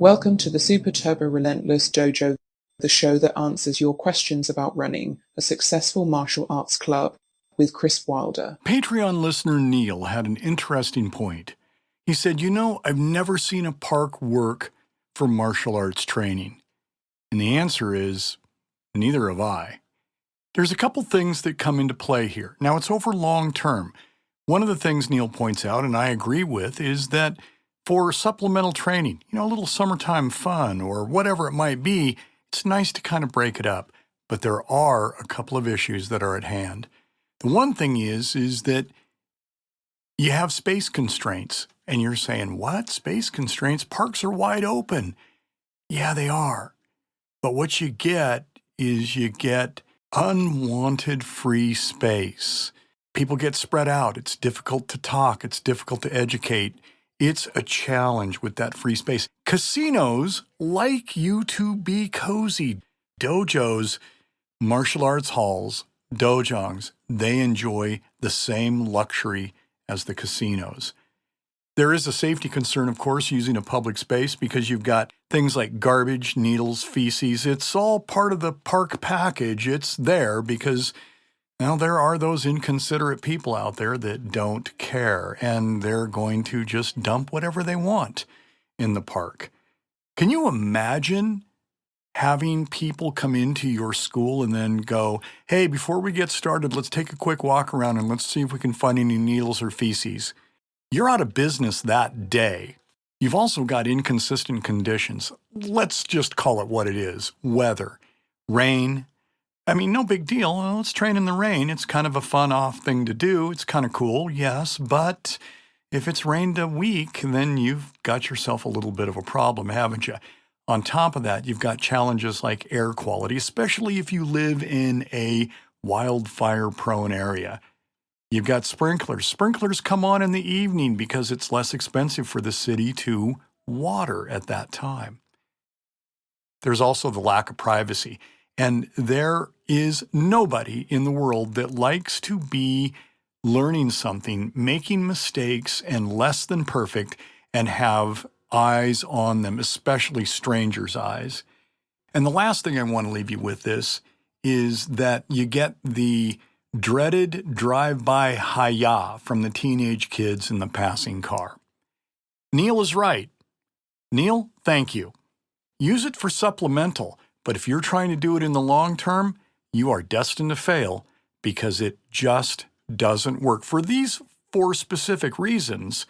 Welcome to the Super Turbo Relentless Dojo, the show that answers your questions about running a successful martial arts club with Kris Wilder. Patreon listener Neil had an interesting point. He said, I've never seen a park work for martial arts training. And the answer is, neither have I. There's a couple things that come into play here. Now, it's over long term. One of the things Neil points out, and I agree with, is that for supplemental training, a little summertime fun or whatever it might be, it's nice to kind of break it up. But there are a couple of issues that are at hand. The one thing is that you have space constraints. And you're saying, what? Space constraints? Parks are wide open. Yeah, they are. But what you get is unwanted free space. People get spread out. It's difficult to talk. It's difficult to educate. It's a challenge with that free space. Casinos like you to be cozy. Dojos, martial arts halls, dojongs, they enjoy the same luxury as the casinos. There is a safety concern, of course, using a public space because you've got things like garbage, needles, feces. It's all part of the park package. It's there because there are those inconsiderate people out there that don't care, and they're going to just dump whatever they want in the park. Can you imagine having people come into your school and then go, hey, before we get started, let's take a quick walk around and let's see if we can find any needles or feces? You're out of business that day. You've also got inconsistent conditions. Let's just call it what it is. Weather, rain. No big deal. Well, let's train in the rain. It's kind of a fun off thing to do. It's kind of cool, yes. But if it's rained a week, then you've got yourself a little bit of a problem, haven't you? On top of that, you've got challenges like air quality, especially if you live in a wildfire-prone area. You've got sprinklers. Sprinklers come on in the evening because it's less expensive for the city to water at that time. There's also the lack of privacy. And there is nobody in the world that likes to be learning something, making mistakes, and less than perfect, and have eyes on them, especially strangers' eyes. And the last thing I want to leave you with this is that you get the dreaded drive-by hi-ya from the teenage kids in the passing car. Neil is right. Neil, thank you. Use it for supplemental, but if you're trying to do it in the long term, you are destined to fail because it just doesn't work. For these 4 specific reasons,